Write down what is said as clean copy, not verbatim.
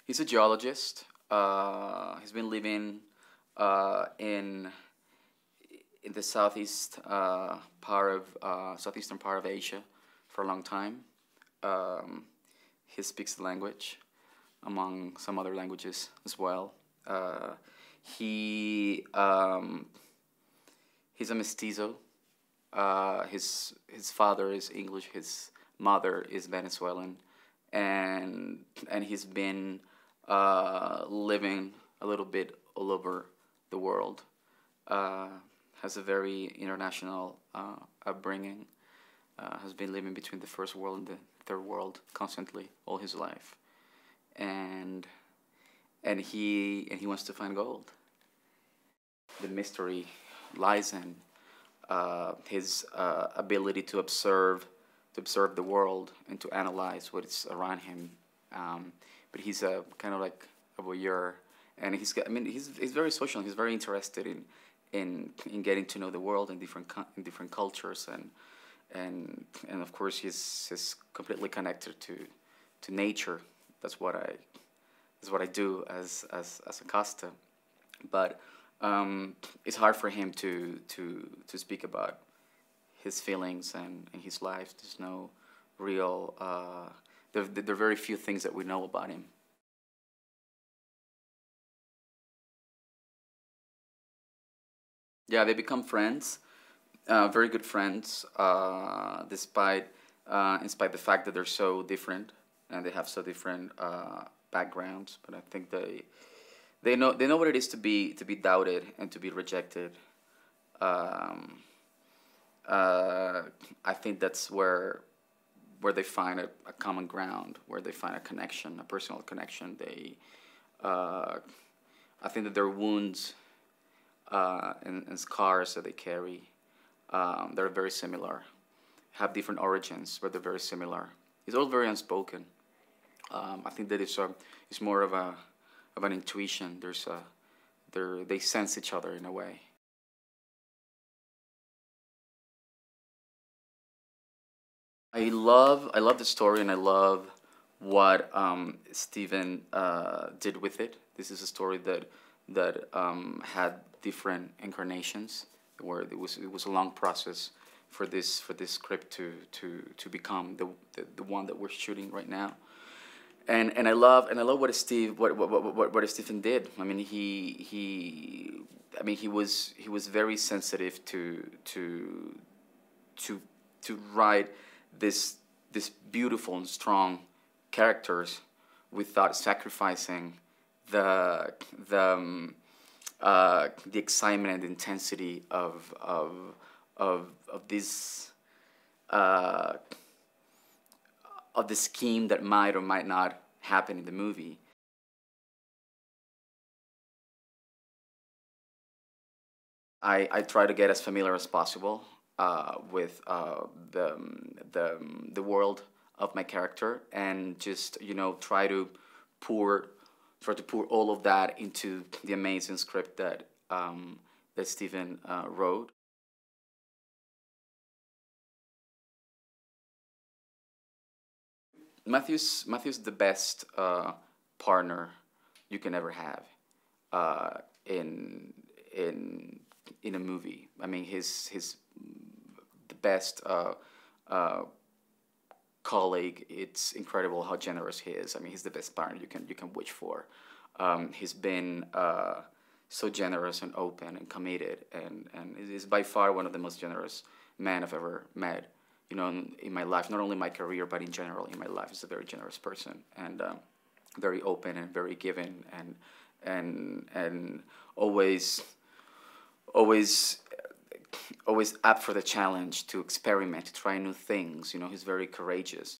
He's a geologist. He's been living in the southeastern part of Asia for a long time. Um, he speaks the language, among some other languages as well. He he's a mestizo. His father is English. His mother is Venezuelan, and he's been living a little bit all over the world. Uh, has a very international upbringing. Has been living between the first world and the third world constantly all his life, and he wants to find gold. The mystery lies in his ability to observe the world and to analyze what is around him. But he's a kind of like a voyeur, and I mean, he's very social. He's very interested in getting to know the world in different cultures, and of course he's completely connected to nature. That's what I do as Acosta, but it's hard for him to speak about his feelings and his life. There's no real. There are very few things that we know about him. Yeah, they become friends, very good friends, in spite the fact that they're so different and they have so different backgrounds. But I think they know what it is to be doubted and to be rejected. Um, I think that's where they find a common ground, where they find a connection, a personal connection. Uh, I think that their wounds and scars that they carry, they're very similar, have different origins, but they're very similar. It's all very unspoken. I think that it's more of an intuition. They sense each other in a way. I love the story, and I love what Stephen did with it. This is a story that had different incarnations, where it was a long process for this script to become the one that we're shooting right now. And I love what Stephen did. I mean, he was very sensitive to to write this beautiful and strong characters without sacrificing the the excitement and intensity of this uh, of the scheme that might or might not happen in the movie. I try to get as familiar as possible with the world of my character, and just pour try to pour all of that into the amazing script that Stephen wrote. Matthew's the best partner you can ever have uh, in in in a movie. I mean, his the best uh, colleague. It's incredible how generous he is. I mean, he's the best partner you can wish for. He's been so generous and open and committed, and is by far one of the most generous men I've ever met. You know, in my life, not only my career, but in general in my life, he's a very generous person, and very open and very giving, and always always always up for the challenge to experiment, to try new things. You know, he's very courageous.